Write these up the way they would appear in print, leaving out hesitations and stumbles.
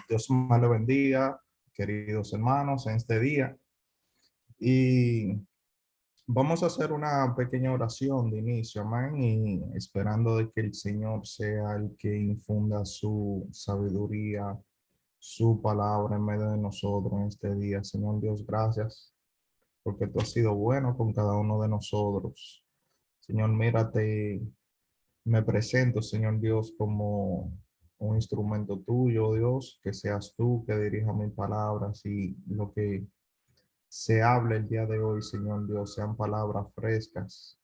Dios me lo bendiga, queridos hermanos, en este día. Y vamos a hacer una pequeña oración de inicio, amén, y esperando de que el Señor sea el que infunda su sabiduría, su palabra en medio de nosotros en este día. Señor Dios, gracias, porque tú has sido bueno con cada uno de nosotros. Señor, mírate. Me presento, Señor Dios, como un instrumento tuyo, Dios, que seas tú que dirija mis palabras y lo que se hable el día de hoy, Señor Dios, sean palabras frescas,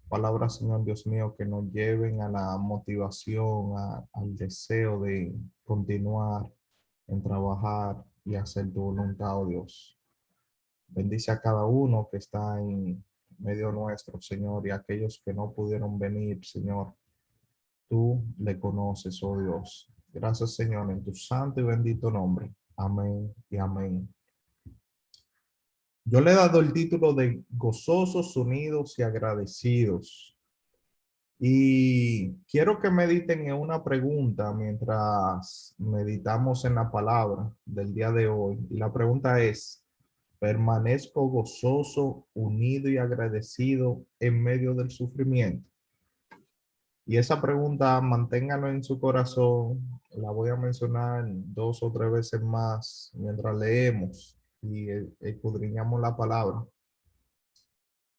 palabras, Señor Dios mío, que nos lleven a la motivación, al deseo de continuar en trabajar y hacer tu voluntad, oh Dios. Bendice a cada uno que está en medio nuestro, Señor, y a aquellos que no pudieron venir, Señor. Tú le conoces, oh Dios. Gracias, Señor, en tu santo y bendito nombre. Amén y amén. Yo le he dado el título de Gozosos, Unidos y Agradecidos. Y quiero que mediten en una pregunta mientras meditamos en la palabra del día de hoy. Y la pregunta es, ¿permanezco gozoso, unido y agradecido en medio del sufrimiento? Y esa pregunta, manténgalo en su corazón. La voy a mencionar 2 o 3 veces más mientras leemos y escudriñamos la palabra.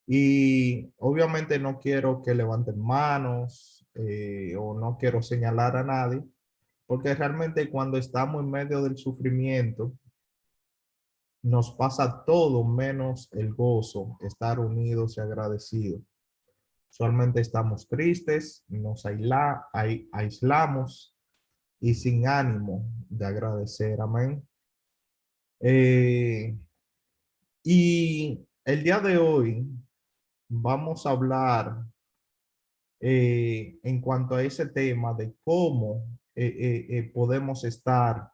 Y obviamente no quiero que levanten manos o no quiero señalar a nadie, porque realmente cuando estamos en medio del sufrimiento, nos pasa todo menos el gozo, estar unidos y agradecidos. Usualmente estamos tristes, nos aislamos y sin ánimo de agradecer. Amén. Eh, y el día de hoy vamos a hablar en cuanto a ese tema de cómo podemos estar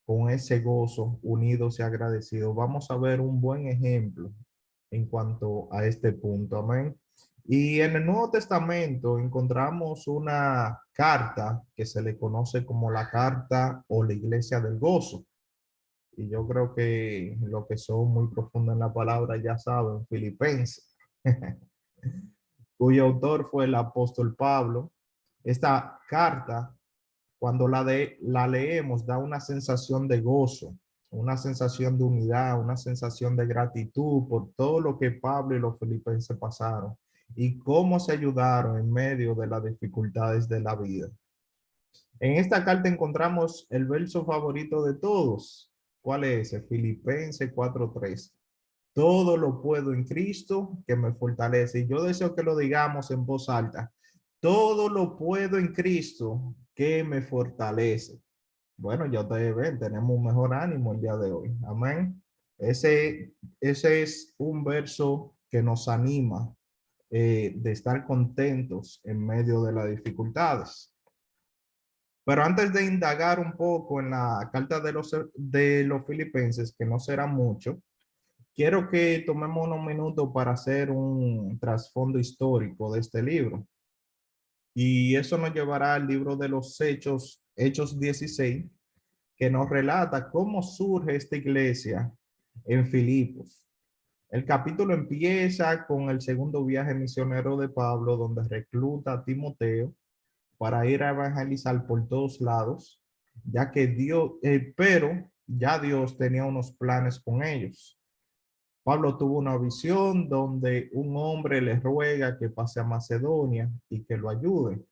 con ese gozo, unidos y agradecidos. Vamos a ver un buen ejemplo en cuanto a este punto. Amén. Y en el Nuevo Testamento encontramos una carta que se le conoce como la carta o la iglesia del gozo. Y yo creo que los que son muy profundos en la palabra ya saben, Filipenses, cuyo autor fue el apóstol Pablo. Esta carta, cuando la leemos, da una sensación de gozo, una sensación de unidad, una sensación de gratitud por todo lo que Pablo y los filipenses pasaron y cómo se ayudaron en medio de las dificultades de la vida. En esta carta encontramos el verso favorito de todos. ¿Cuál es ese? Filipenses 4:3. Todo lo puedo en Cristo que me fortalece. Y yo deseo que lo digamos en voz alta. Todo lo puedo en Cristo que me fortalece. Bueno, ya ustedes ven, tenemos un mejor ánimo el día de hoy. Amén. Ese es un verso que nos anima de estar contentos en medio de las dificultades. Pero antes de indagar un poco en la carta de los filipenses, que no será mucho, quiero que tomemos unos minutos para hacer un trasfondo histórico de este libro. Y eso nos llevará al libro de los Hechos, Hechos 16, que nos relata cómo surge esta iglesia en Filipos. El capítulo empieza con el segundo viaje misionero de Pablo, donde recluta a Timoteo para ir a evangelizar por todos lados, ya que pero ya Dios tenía unos planes con ellos. Pablo tuvo una visión donde un hombre le ruega que pase a Macedonia y que lo ayude.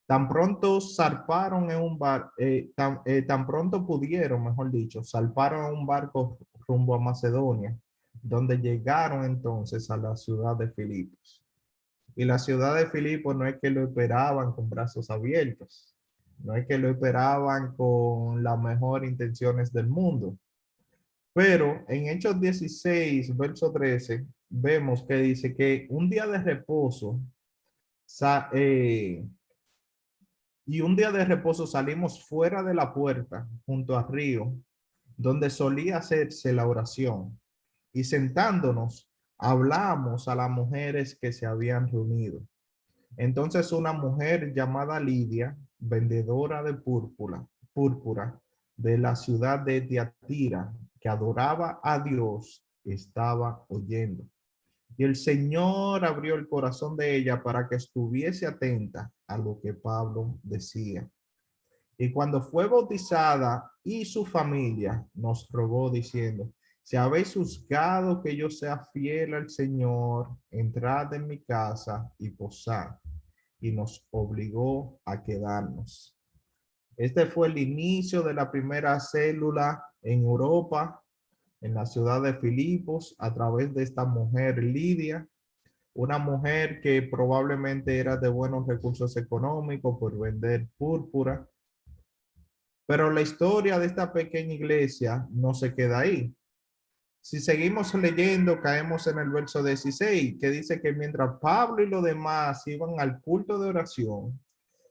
Tan pronto zarparon en un tan pronto pudieron, mejor dicho, zarparon en un barco rumbo a Macedonia, donde llegaron entonces a la ciudad de Filipos. Y la ciudad de Filipos no es que lo esperaban con brazos abiertos, no es que lo esperaban con las mejores intenciones del mundo. Pero en Hechos 16, verso 13, vemos que dice que un día de reposo, y un día de reposo salimos fuera de la puerta, junto al río, donde solía hacerse la oración. Y sentándonos, hablamos a las mujeres que se habían reunido. Entonces una mujer llamada Lidia, vendedora de púrpura, de la ciudad de Tiatira, que adoraba a Dios, estaba oyendo. Y el Señor abrió el corazón de ella para que estuviese atenta a lo que Pablo decía. Y cuando fue bautizada y su familia nos rogó diciendo, si habéis juzgado que yo sea fiel al Señor, entrad en mi casa y posad. Y nos obligó a quedarnos. Este fue el inicio de la primera célula en Europa, en la ciudad de Filipos, a través de esta mujer Lidia, una mujer que probablemente era de buenos recursos económicos por vender púrpura. Pero la historia de esta pequeña iglesia no se queda ahí. Si seguimos leyendo, caemos en el verso 16, que dice que mientras Pablo y los demás iban al culto de oración,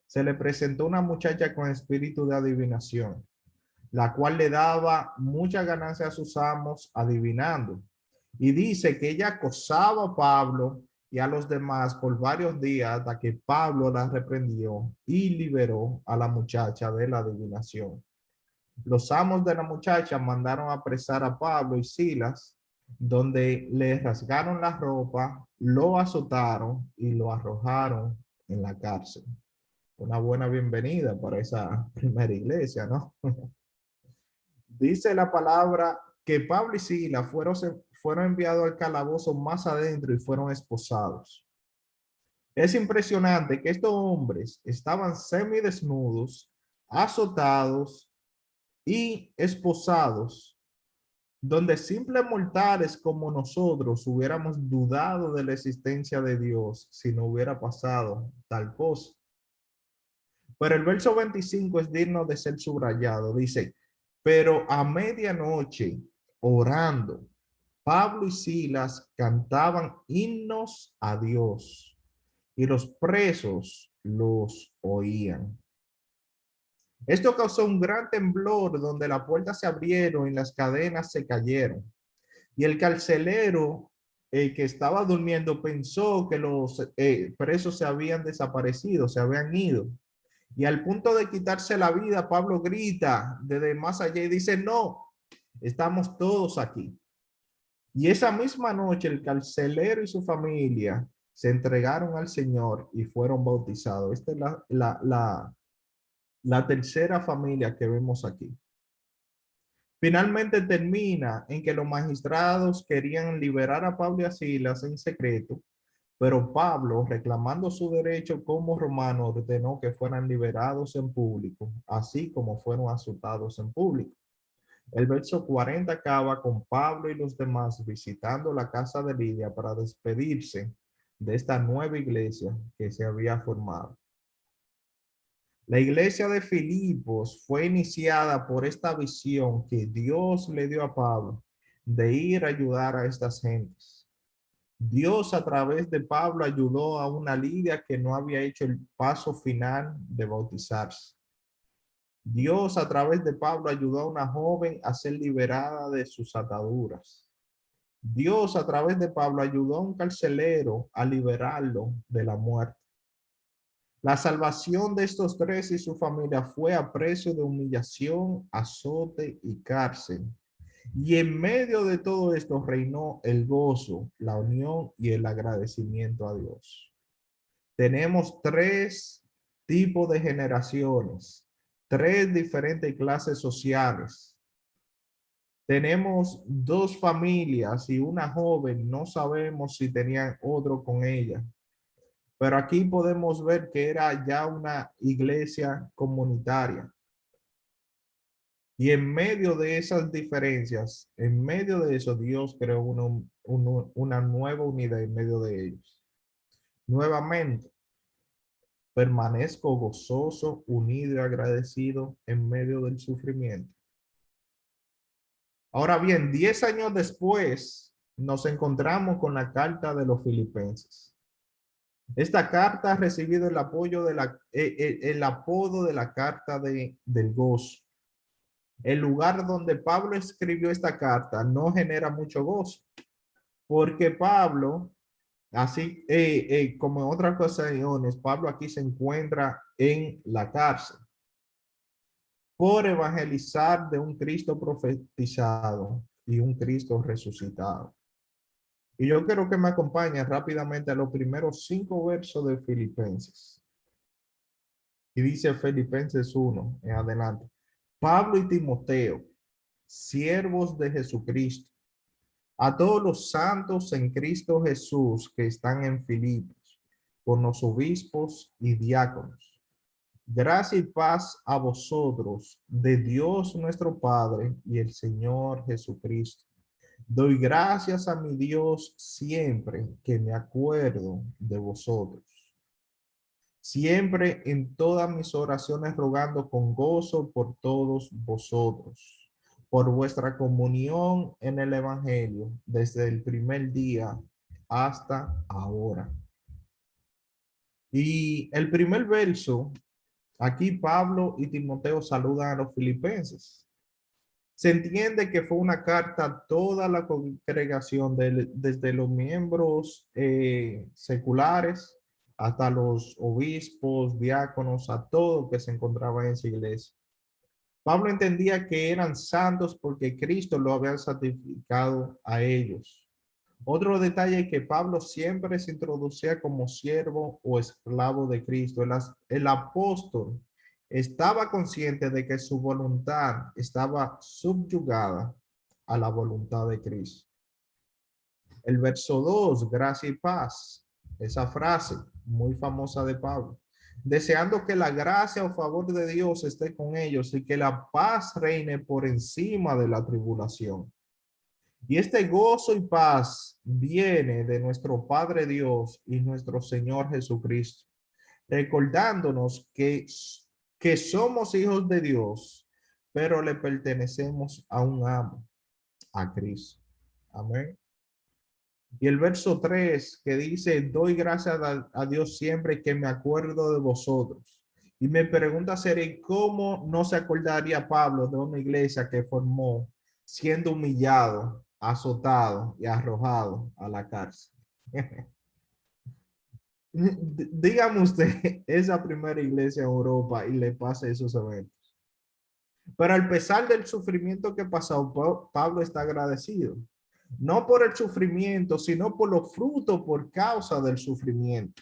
se le presentó una muchacha con espíritu de adivinación, la cual le daba mucha ganancia a sus amos adivinando. Y dice que ella acosaba a Pablo y a los demás por varios días hasta que Pablo la reprendió y liberó a la muchacha de la adivinación. Los amos de la muchacha mandaron a apresar a Pablo y Silas, donde le rasgaron la ropa, lo azotaron y lo arrojaron en la cárcel. Una buena bienvenida para esa primera iglesia, ¿no? Dice la palabra que Pablo y Silas fueron enviados al calabozo más adentro y fueron esposados. Es impresionante que estos hombres estaban semidesnudos, azotados y esposados, donde simples mortales como nosotros hubiéramos dudado de la existencia de Dios si no hubiera pasado tal cosa. Pero el verso 25 es digno de ser subrayado. Dice, pero a medianoche, orando, Pablo y Silas cantaban himnos a Dios y los presos los oían. Esto causó un gran temblor donde las puertas se abrieron y las cadenas se cayeron. Y el carcelero que estaba durmiendo pensó que los presos se habían desaparecido, se habían ido. Y al punto de quitarse la vida, Pablo grita desde más allá y dice, no, estamos todos aquí. Y esa misma noche el carcelero y su familia se entregaron al Señor y fueron bautizados. Esta es la tercera familia que vemos aquí. Finalmente termina en que los magistrados querían liberar a Pablo y a Silas en secreto, pero Pablo, reclamando su derecho como romano, ordenó que fueran liberados en público, así como fueron azotados en público. El verso 40 acaba con Pablo y los demás visitando la casa de Lidia para despedirse de esta nueva iglesia que se había formado. La iglesia de Filipos fue iniciada por esta visión que Dios le dio a Pablo de ir a ayudar a estas gentes. Dios a través de Pablo ayudó a una Lidia que no había hecho el paso final de bautizarse. Dios a través de Pablo ayudó a una joven a ser liberada de sus ataduras. Dios a través de Pablo ayudó a un carcelero a liberarlo de la muerte. La salvación de estos tres y su familia fue a precio de humillación, azote y cárcel. Y en medio de todo esto reinó el gozo, la unión y el agradecimiento a Dios. Tenemos tres tipos de generaciones, tres diferentes clases sociales. Tenemos dos familias y una joven, no sabemos si tenían otro con ella. Pero aquí podemos ver que era ya una iglesia comunitaria. Y en medio de esas diferencias, en medio de eso, Dios creó una nueva unidad en medio de ellos. Nuevamente, permanezco gozoso, unido y agradecido en medio del sufrimiento. Ahora bien, 10 años después, nos encontramos con la carta de los Filipenses. Esta carta ha recibido el apoyo de el apodo de la carta del gozo. El lugar donde Pablo escribió esta carta no genera mucho gozo, porque Pablo, así como en otras ocasiones, Pablo aquí se encuentra en la cárcel. por evangelizar de un Cristo profetizado y un Cristo resucitado. Y yo quiero que me acompañen rápidamente a los primeros 5 versos de Filipenses. Y dice Filipenses 1 en adelante. Pablo y Timoteo, siervos de Jesucristo, a todos los santos en Cristo Jesús que están en Filipos, con los obispos y diáconos. Gracia y paz a vosotros, de Dios nuestro Padre y el Señor Jesucristo. Doy gracias a mi Dios siempre que me acuerdo de vosotros. Siempre en todas mis oraciones rogando con gozo por todos vosotros, por vuestra comunión en el Evangelio desde el primer día hasta ahora. Y el primer verso, aquí Pablo y Timoteo saludan a los filipenses. Se entiende que fue una carta a toda la congregación, desde los miembros seculares hasta los obispos, diáconos, a todo que se encontraba en esa iglesia. Pablo entendía que eran santos porque Cristo lo había santificado a ellos. Otro detalle es que Pablo siempre se introducía como siervo o esclavo de Cristo. El apóstol estaba consciente de que su voluntad estaba subyugada a la voluntad de Cristo. El verso 2, gracia y paz, esa frase muy famosa de Pablo, deseando que la gracia o favor de Dios esté con ellos y que la paz reine por encima de la tribulación. Y este gozo y paz viene de nuestro Padre Dios y nuestro Señor Jesucristo, recordándonos que somos hijos de Dios, pero le pertenecemos a un amo, a Cristo. Amén. Y el verso 3 que dice, doy gracias a Dios siempre que me acuerdo de vosotros. Y me pregunta sería, ¿cómo no se acordaría Pablo de una iglesia que formó siendo humillado, azotado y arrojado a la cárcel? Dígame usted, esa primera iglesia en Europa y le pasa esos eventos. Pero al pesar del sufrimiento que pasó, Pablo está agradecido. No por el sufrimiento, sino por los frutos por causa del sufrimiento.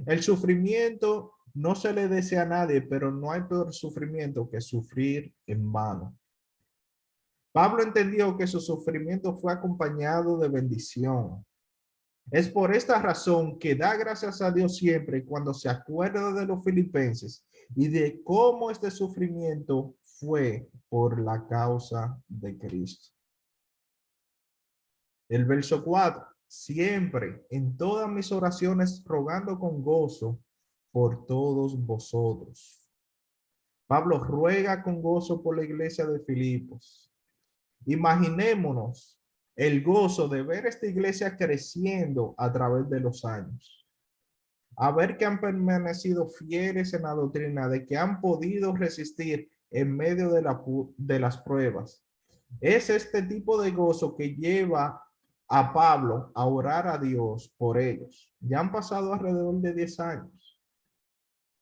El sufrimiento no se le desea a nadie, pero no hay peor sufrimiento que sufrir en vano. Pablo entendió que su sufrimiento fue acompañado de bendición. Es por esta razón que da gracias a Dios siempre cuando se acuerda de los filipenses y de cómo este sufrimiento fue por la causa de Cristo. El verso 4, siempre en todas mis oraciones rogando con gozo por todos vosotros. Pablo ruega con gozo por la iglesia de Filipos. Imaginémonos el gozo de ver esta iglesia creciendo a través de los años. A ver que han permanecido fieles en la doctrina, de que han podido resistir en medio de las pruebas. Es este tipo de gozo que lleva a Pablo a orar a Dios por ellos. Ya han pasado alrededor de 10 años.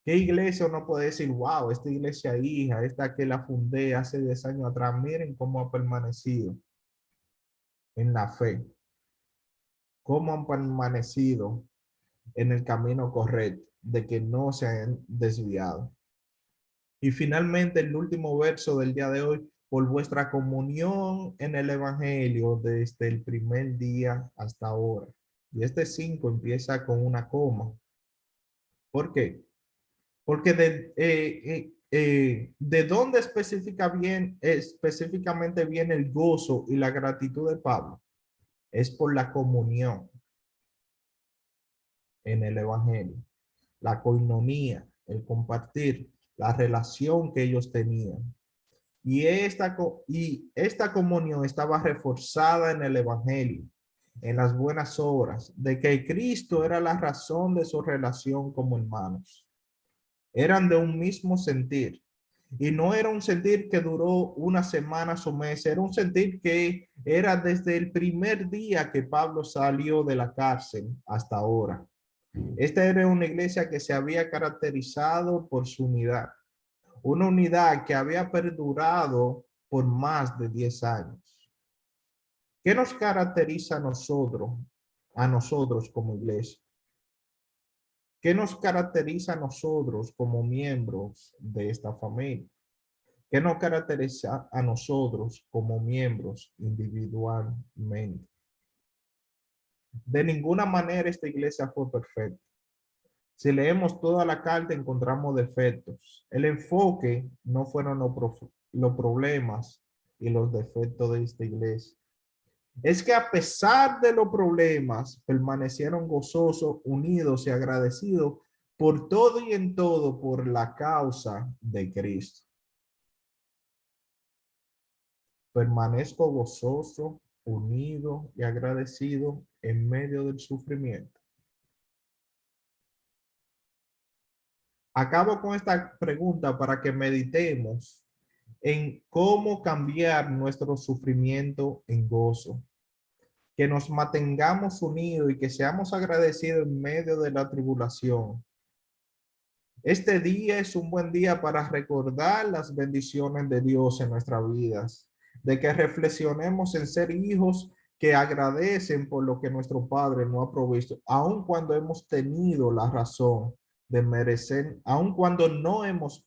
¿Qué iglesia uno puede decir, wow, esta iglesia hija, esta que la fundé hace 10 años atrás, miren cómo ha permanecido en la fe, cómo han permanecido en el camino correcto, de que no se han desviado? Y finalmente el último verso del día de hoy, por vuestra comunión en el Evangelio desde el primer día hasta ahora. Y este 5 empieza con una coma. ¿Por qué? Porque de dónde específicamente viene el gozo y la gratitud de Pablo. Es por la comunión en el Evangelio, la coinonía, el compartir, la relación que ellos tenían. Y esta comunión estaba reforzada en el Evangelio, en las buenas obras, de que Cristo era la razón de su relación como hermanos. Eran de un mismo sentir. Y no era un sentir que duró unas semanas o meses, era un sentir que era desde el primer día que Pablo salió de la cárcel hasta ahora. Esta era una iglesia que se había caracterizado por su unidad. una unidad que había perdurado por más de 10 años. ¿Qué nos caracteriza a nosotros como iglesia? ¿Qué nos caracteriza a nosotros como miembros de esta familia? ¿Qué nos caracteriza a nosotros como miembros individualmente? De ninguna manera esta iglesia fue perfecta. Si leemos toda la carta encontramos defectos. El enfoque no fueron los problemas y los defectos de esta iglesia. Es que a pesar de los problemas, permanecieron gozosos, unidos y agradecidos por todo y en todo por la causa de Cristo. Permanezco gozoso, unido y agradecido en medio del sufrimiento. Acabo con esta pregunta para que meditemos en cómo cambiar nuestro sufrimiento en gozo. Que nos mantengamos unidos y que seamos agradecidos en medio de la tribulación. Este día es un buen día para recordar las bendiciones de Dios en nuestras vidas, de que reflexionemos en ser hijos que agradecen por lo que nuestro Padre nos ha provisto, aun cuando hemos tenido la razón de merecer, aun cuando no hemos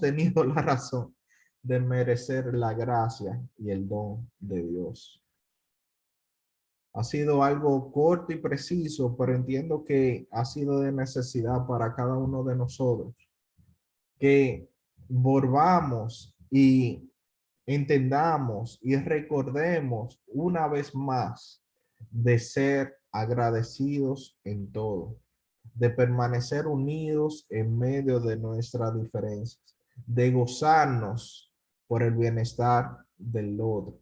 tenido la razón de merecer la gracia y el don de Dios. Ha sido algo corto y preciso, pero entiendo que ha sido de necesidad para cada uno de nosotros. Que volvamos y entendamos y recordemos una vez más de ser agradecidos en todo, de permanecer unidos en medio de nuestras diferencias, de gozarnos por el bienestar del otro,